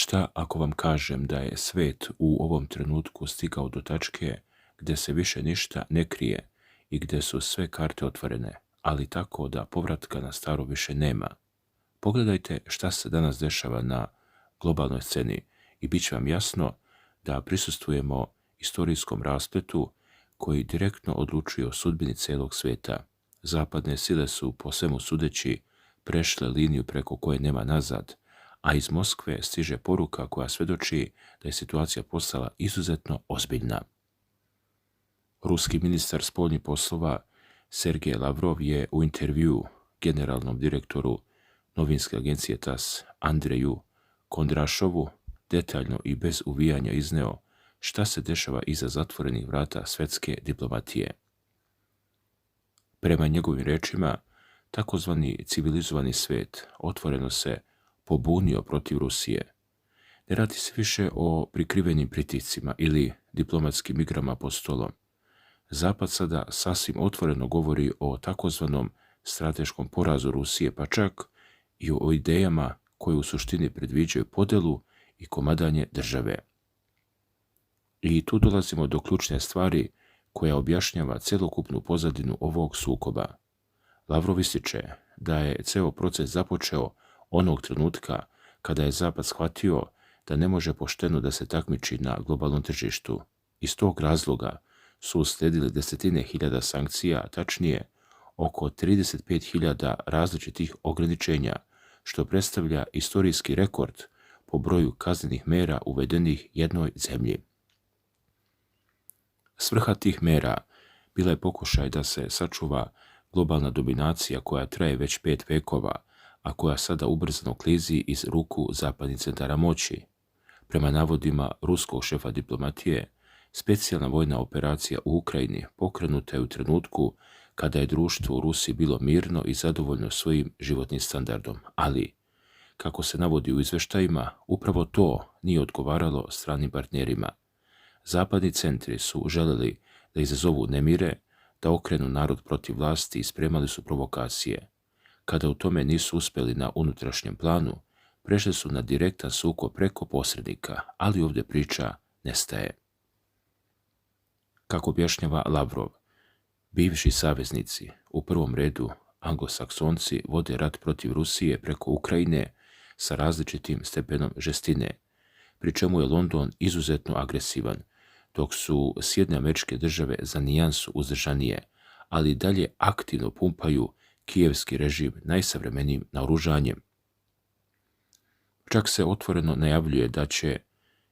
Šta ako vam kažem da je svet u ovom trenutku stigao do tačke gdje se više ništa ne krije i gdje su sve karte otvorene, ali tako da povratka na staro više nema? Pogledajte šta se danas dešava na globalnoj sceni i bit će vam jasno da prisustvujemo istorijskom raspletu koji direktno odlučuje o sudbini cijelog sveta. Zapadne sile su, po svemu sudeći, prešle liniju preko koje nema nazad, a iz Moskve stiže poruka koja svjedoči da je situacija postala izuzetno ozbiljna. Ruski ministar spoljnih poslova Sergej Lavrov je u intervjuu generalnom direktoru novinske agencije TASS Andreju Kondrašovu detaljno i bez uvijanja izneo šta se dešava iza zatvorenih vrata svjetske diplomatije. Prema njegovim rečima, takozvani civilizovani svijet otvoreno se pobunio protiv Rusije. Ne radi se više o prikrivenim pritiscima ili diplomatskim igrama pod stolom. Zapad sada sasvim otvoreno govori o takozvanom strateškom porazu Rusije, pa čak i o idejama koje u suštini predviđaju podelu i komadanje države. I tu dolazimo do ključne stvari koja objašnjava celokupnu pozadinu ovog sukoba. Lavrov ističe da je ceo proces započeo onog trenutka kada je Zapad shvatio da ne može pošteno da se takmiči na globalnom tržištu. Iz tog razloga su uslijedile desetine hiljada sankcija, tačnije oko 35.000 različitih ograničenja, što predstavlja istorijski rekord po broju kaznenih mera uvedenih jednoj zemlji. Svrha tih mera bila je pokušaj da se sačuva globalna dominacija koja traje već 5 vekova, a koja sada ubrzano klizi iz ruku zapadnih centara moći. Prema navodima ruskog šefa diplomatije, specijalna vojna operacija u Ukrajini pokrenuta je u trenutku kada je društvo u Rusiji bilo mirno i zadovoljno svojim životnim standardom, ali, kako se navodi u izveštajima, upravo to nije odgovaralo stranim partnerima. Zapadni centri su želeli da izazovu nemire, da okrenu narod protiv vlasti i spremali su provokacije. Kada u tome nisu uspjeli na unutrašnjem planu, prešli su na direktan sukob preko posrednika, ali ovdje priča nestaje. Kako objašnjava Lavrov, bivši saveznici, u prvom redu anglosaksonci, vode rat protiv Rusije preko Ukrajine sa različitim stepenom žestine, pri čemu je London izuzetno agresivan, dok su Sjedinjene Američke Države za nijansu uzdržanije, ali dalje aktivno pumpaju kijevski režim najsavremenijim naoružanjem. Čak se otvoreno najavljuje da će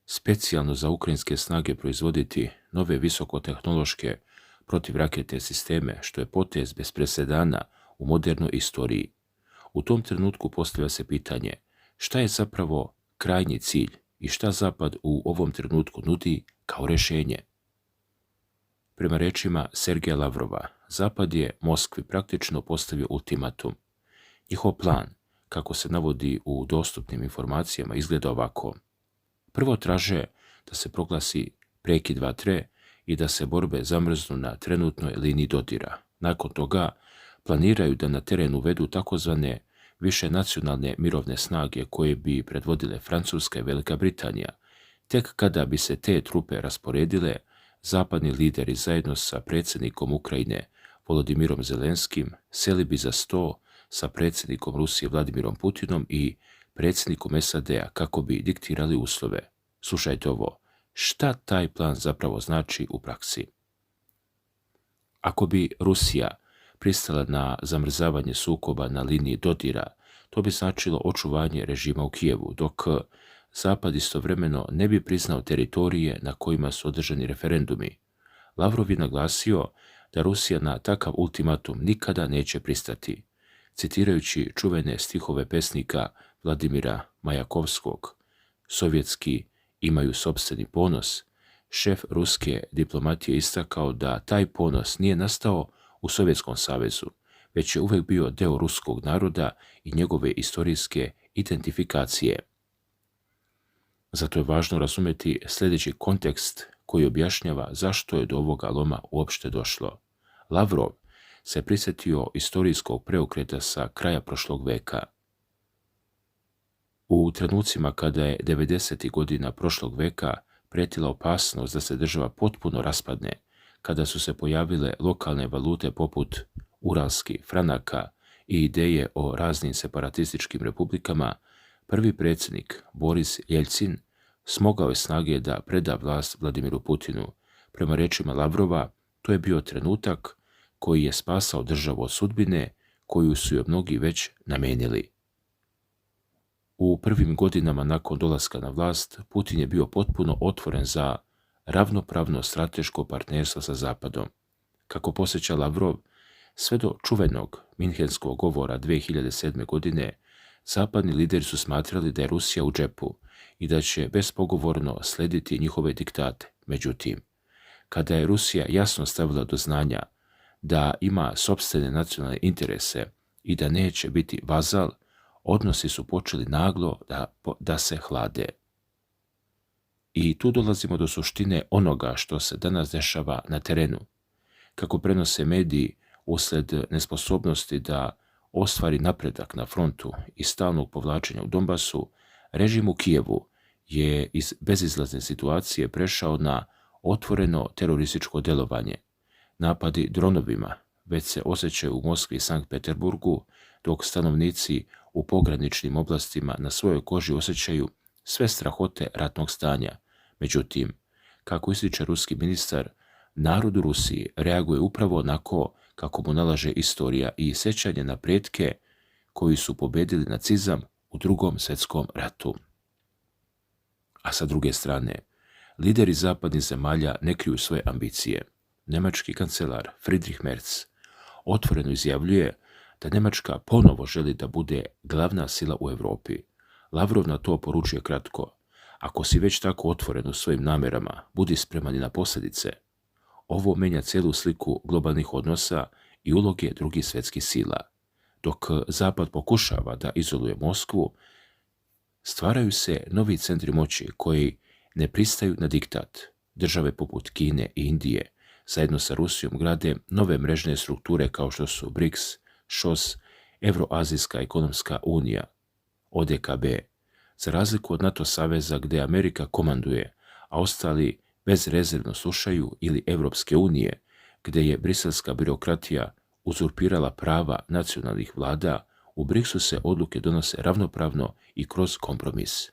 specijalno za ukrajinske snage proizvoditi nove visokotehnološke protivraketne sisteme, što je potez bez presedana u modernoj istoriji. U tom trenutku postavlja se pitanje šta je zapravo krajnji cilj i šta Zapad u ovom trenutku nudi kao rješenje. Prema rečima Sergeja Lavrova, Zapad je Moskvi praktično postavio ultimatum. Njihov plan, kako se navodi u dostupnim informacijama, izgleda ovako. Prvo traže da se proglasi prekid vatre i da se borbe zamrznu na trenutnoj liniji dodira. Nakon toga planiraju da na teren uvedu takozvane višenacionalne mirovne snage koje bi predvodile Francuska i Velika Britanija. Tek kada bi se te trupe rasporedile, zapadni lideri zajedno sa predsjednikom Ukrajine Volodimirom Zelenskim seli bi za sto sa predsjednikom Rusije Vladimirom Putinom i predsjednikom SAD-a kako bi diktirali uslove. Slušajte ovo, šta taj plan zapravo znači u praksi? Ako bi Rusija pristala na zamrzavanje sukoba na liniji dodira, to bi značilo očuvanje režima u Kijevu, dok Zapad istovremeno ne bi priznao teritorije na kojima su održani referendumi. Lavrov je naglasio da Rusija na takav ultimatum nikada neće pristati. Citirajući čuvene stihove pesnika Vladimira Majakovskog, sovjetski imaju sopstveni ponos, šef ruske diplomatije istakao da taj ponos nije nastao u Sovjetskom savezu, već je uvijek bio deo ruskog naroda i njegove istorijske identifikacije. Zato je važno razumjeti sljedeći kontekst koji objašnjava zašto je do ovoga loma uopšte došlo. Lavrov se prisjetio istorijskog preokreta sa kraja prošlog veka. U trenucima kada je 90. godina prošlog veka pretila opasnost da se država potpuno raspadne, kada su se pojavile lokalne valute poput uralskih franaka i ideje o raznim separatističkim republikama, prvi predsjednik Boris Jeljcin smogao je snage da preda vlast Vladimiru Putinu. Prema rečima Lavrova, to je bio trenutak koji je spasao državu od sudbine koju su joj mnogi već namenili. U prvim godinama nakon dolaska na vlast, Putin je bio potpuno otvoren za ravnopravno strateško partnerstvo sa Zapadom. Kako posjeća Lavrov, sve do čuvenog Minhenskog govora 2007. godine, zapadni lideri su smatrali da je Rusija u džepu i da će bespogovorno slediti njihove diktate. Međutim, kada je Rusija jasno stavila do znanja da ima sopstvene nacionalne interese i da neće biti vazal, odnosi su počeli naglo da se hlade. I tu dolazimo do suštine onoga što se danas dešava na terenu. Kako prenose mediji, usled nesposobnosti da ostvari napredak na frontu i stalnog povlačenja u Donbasu, režim u Kijevu je iz bezizlazne situacije prešao na otvoreno terorističko djelovanje. Napadi dronovima već se osjećaju u Moskvi i Sankt Peterburgu, dok stanovnici u pograničnim oblastima na svojoj koži osjećaju sve strahote ratnog stanja. Međutim, kako ističe ruski ministar, narod u Rusiji reaguje upravo onako kako mu nalaže istorija i sjećanje na pretke koji su pobedili nacizam u Drugom svjetskom ratu. A sa druge strane, lideri zapadnih zemalja ne kriju svoje ambicije. Njemački kancelar Friedrich Merz otvoreno izjavljuje da Njemačka ponovo želi da bude glavna sila u Europi. Lavrov na to poručuje kratko: ako si već tako otvoren u svojim namjerama, budi spreman i na posljedice. Ovo menja cijelu sliku globalnih odnosa i uloge drugih svjetskih sila. Dok Zapad pokušava da izoluje Moskvu, stvaraju se novi centri moći koji ne pristaju na diktat. Države poput Kine i Indije zajedno sa Rusijom grade nove mrežne strukture kao što su BRICS, ŠOS, Euroazijska ekonomska unija, ODKB, za razliku od NATO saveza gdje Amerika komanduje, a ostali bezrezervno slušaju, ili Evropske unije, gdje je briselska birokratija uzurpirala prava nacionalnih vlada, u BRICS-u se odluke donose ravnopravno i kroz kompromis.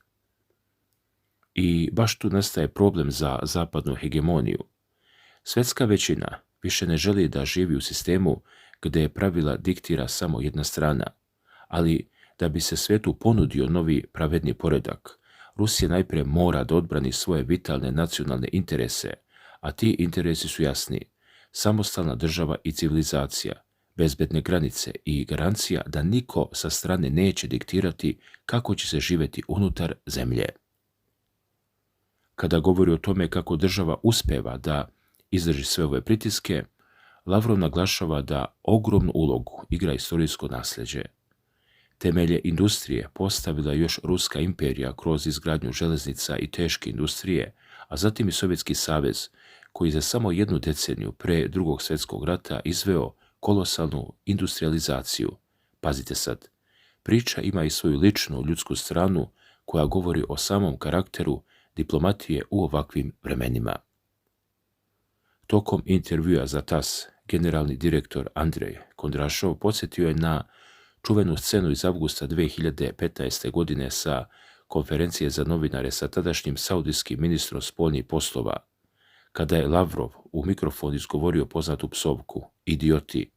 I baš tu nastaje problem za zapadnu hegemoniju. Svjetska većina više ne želi da živi u sistemu gdje pravila diktira samo jedna strana, ali da bi se svijetu ponudio novi pravedni poredak, Rusija najprije mora da odbrani svoje vitalne nacionalne interese, a ti interesi su jasni: samostalna država i civilizacija, bezbedne granice i garancija da niko sa strane neće diktirati kako će se živjeti unutar zemlje. Kada govori o tome kako država uspeva da izdrži sve ove pritiske, Lavrov naglašava da ogromnu ulogu igra istorijsko nasljeđe. Temelje industrije postavila još Ruska imperija kroz izgradnju železnica i teške industrije, a zatim i Sovjetski savez, koji za samo jednu deceniju pre Drugog svjetskog rata izveo kolosalnu industrializaciju. Pazite sad, priča ima i svoju ličnu ljudsku stranu koja govori o samom karakteru diplomatije u ovakvim vremenima. Tokom intervjua za TASS, generalni direktor Andrej Kondrašov podsjetio je na čuvenu scenu iz avgusta 2015. godine sa konferencije za novinare sa tadašnjim saudijskim ministrom spoljnih poslova, kada je Lavrov u mikrofon izgovorio poznatu psovku "idioti",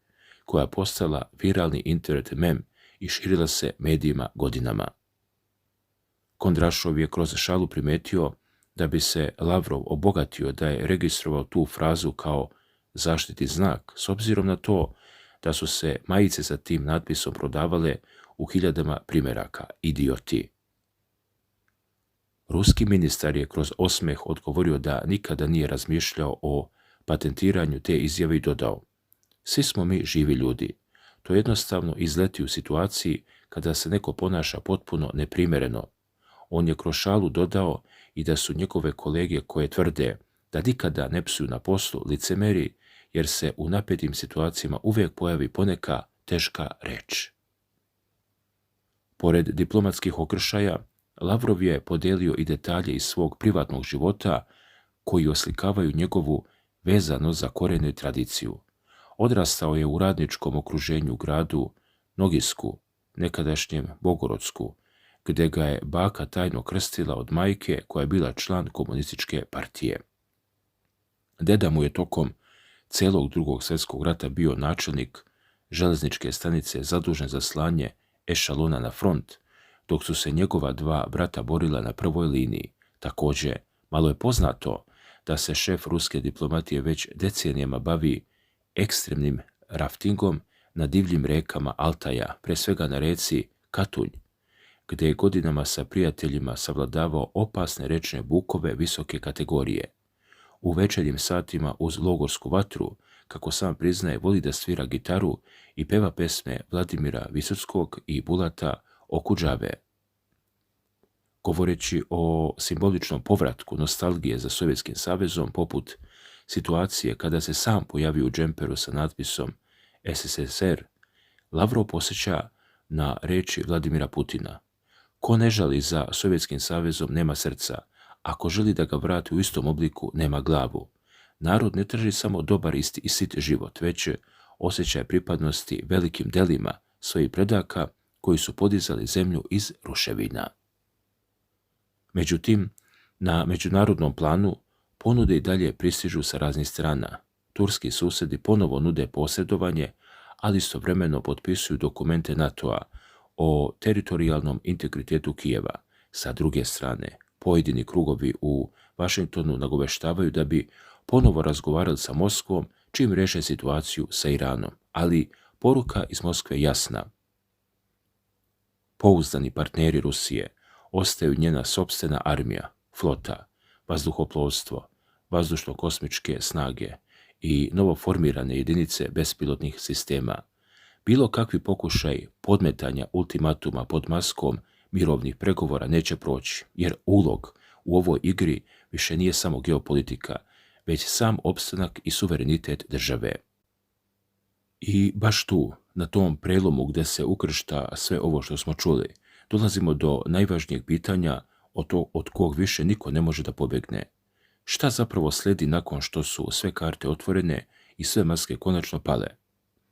koja postala viralni internet mem i širila se medijima godinama. Kondrašov je kroz šalu primetio da bi se Lavrov obogatio da je registrovao tu frazu kao zaštitni znak, s obzirom na to da su se majice sa tim natpisom prodavale u hiljadama primjeraka "idioti". Ruski ministar je kroz osmeh odgovorio da nikada nije razmišljao o patentiranju te izjave i dodao: "Svi smo mi živi ljudi. To jednostavno izleti u situaciji kada se neko ponaša potpuno neprimjereno." On je kroz šalu dodao i da su njegove kolege koje tvrde da nikada ne psuju na poslu licemeri, jer se u napetim situacijama uvijek pojavi poneka teška reč. Pored diplomatskih okršaja, Lavrov je podijelio i detalje iz svog privatnog života koji oslikavaju njegovu vezanost za korijene i tradiciju. Odrastao je u radničkom okruženju u gradu Nogisku, nekadašnjem Bogorodsku, gdje ga je baka tajno krstila od majke koja je bila član komunističke partije. Deda mu je tokom celog Drugog svjetskog rata bio načelnik železničke stanice zadužen za slanje ešalona na front, dok su se njegova dva brata borila na prvoj liniji. Također, malo je poznato da se šef ruske diplomatije već decenijama bavi ekstremnim raftingom na divljim rekama Altaja, pre svega na reci Katunj, gdje je godinama sa prijateljima savladavao opasne rečne bukove visoke kategorije. U večernjim satima uz logorsku vatru, kako sam priznaje, voli da svira gitaru i peva pesme Vladimira Visockog i Bulata Okudžave. Govoreći o simboličnom povratku nostalgije za Sovjetskim savezom, poput situacije kada se sam pojavio u džemperu sa natpisom SSSR, Lavrov posjeća na reči Vladimira Putina: "Ko ne žali za Sovjetskim savezom nema srca, ako želi da ga vrati u istom obliku nema glavu. Narod ne traži samo dobar i sit život, već osjećaj pripadnosti velikim delima svojih predaka koji su podizali zemlju iz ruševina." Međutim, na međunarodnom planu ponude i dalje pristižu sa raznih strana. Turski susjedi ponovo nude posredovanje, ali istovremeno potpisuju dokumente NATO-a o teritorijalnom integritetu Kijeva. Sa druge strane, pojedini krugovi u Vašingtonu nagoveštavaju da bi ponovo razgovarali sa Moskvom čim reše situaciju sa Iranom, ali poruka iz Moskve je jasna. Pouzdani partneri Rusije ostaju njena sopstvena armija, flota, vazduhoplovstvo, vazdušno-kosmičke snage i novoformirane jedinice bespilotnih sistema. Bilo kakvi pokušaj podmetanja ultimatuma pod maskom mirovnih pregovora neće proći, jer ulog u ovoj igri više nije samo geopolitika, već sam opstanak i suverenitet države. I baš tu, na tom prelomu gdje se ukršta sve ovo što smo čuli, dolazimo do najvažnijeg pitanja od kog više niko ne može da pobjegne. Šta zapravo slijedi nakon što su sve karte otvorene i sve maske konačno pale?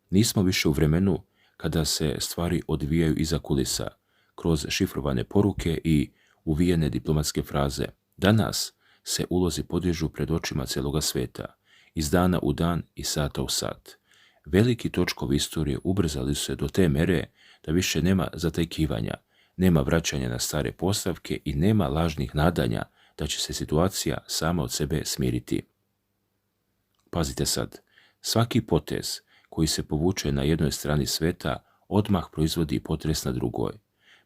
Nismo više u vremenu kada se stvari odvijaju iza kulisa, kroz šifrovane poruke i uvijene diplomatske fraze. Danas se ulozi podižu pred očima cijeloga sveta, iz dana u dan i sata u sat. Veliki točkovi istorije ubrzali su se do te mere da više nema zatajkivanja, nema vraćanja na stare postavke i nema lažnih nadanja da će se situacija sama od sebe smiriti. Pazite sad, svaki potez koji se povuče na jednoj strani sveta odmah proizvodi potres na drugoj.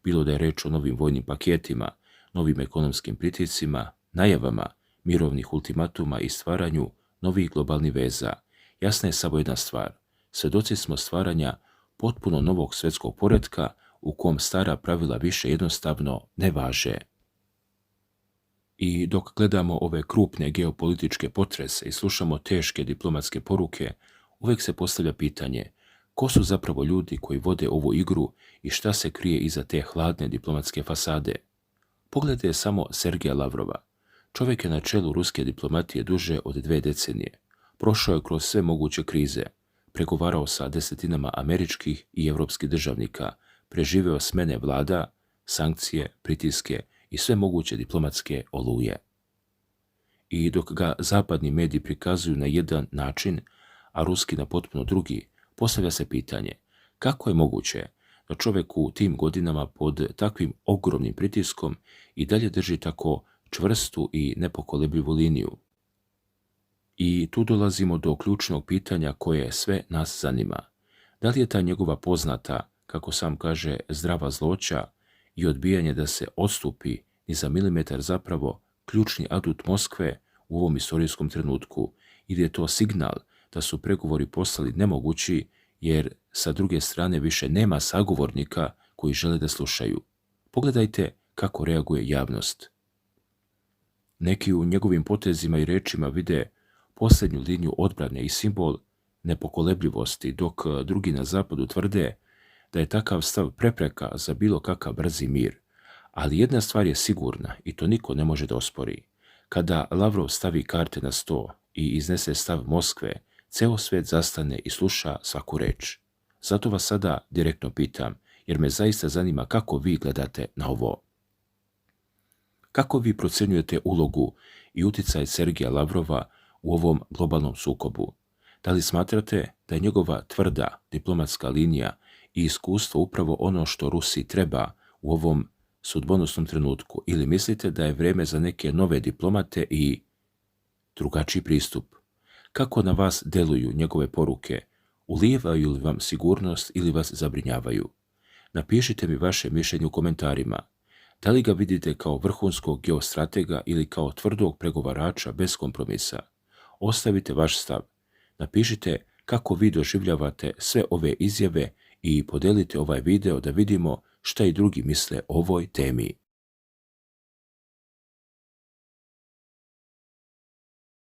Bilo da je reč o novim vojnim paketima, novim ekonomskim pritiscima, najavama mirovnih ultimatuma i stvaranju novih globalnih veza. Jasna je samo jedna stvar. Svedoci smo stvaranja potpuno novog svjetskog poretka u kom stara pravila više jednostavno ne važe. I dok gledamo ove krupne geopolitičke potrese i slušamo teške diplomatske poruke, uvijek se postavlja pitanje ko su zapravo ljudi koji vode ovu igru i šta se krije iza te hladne diplomatske fasade. Pogledajte samo Sergeja Lavrova. Čovjek je na čelu ruske diplomatije duže od 2 decenije. Prošao je kroz sve moguće krize, pregovarao sa desetinama američkih i evropskih državnika, preživeo smene vlada, sankcije, pritiske i sve moguće diplomatske oluje. I dok ga zapadni mediji prikazuju na jedan način, a ruski na potpuno drugi, postavlja se pitanje kako je moguće da čovjek u tim godinama pod takvim ogromnim pritiskom i dalje drži tako čvrstu i nepokolebljivu liniju. I tu dolazimo do ključnog pitanja koje sve nas zanima. Da li je ta njegova poznata, kako sam kaže, zdrava zloća i odbijanje da se odstupi ni za milimetar zapravo ključni adut Moskve u ovom istorijskom trenutku, ili je to signal da su pregovori postali nemogući jer sa druge strane više nema sagovornika koji žele da slušaju. Pogledajte kako reaguje javnost. Neki u njegovim potezima i rečima vide posljednju liniju odbrane i simbol nepokolebljivosti, dok drugi na zapadu tvrde da je takav stav prepreka za bilo kakav brzi mir. Ali jedna stvar je sigurna i to niko ne može da ospori. Kada Lavrov stavi karte na sto i iznese stav Moskve, ceo svet zastane i sluša svaku reč. Zato vas sada direktno pitam, jer me zaista zanima kako vi gledate na ovo. Kako vi procjenjujete ulogu i uticaj Sergeja Lavrova u ovom globalnom sukobu? Da li smatrate da je njegova tvrda diplomatska linija i iskustvo upravo ono što Rusiji treba u ovom sudbonosnom trenutku, ili mislite da je vreme za neke nove diplomate i drugačiji pristup? Kako na vas deluju njegove poruke? Ulijevaju li vam sigurnost ili vas zabrinjavaju? Napišite mi vaše mišljenje u komentarima. Da li ga vidite kao vrhunskog geostratega ili kao tvrdog pregovarača bez kompromisa? Ostavite vaš stav. Napišite kako vi doživljavate sve ove izjave i podelite ovaj video da vidimo šta i drugi misle o ovoj temi.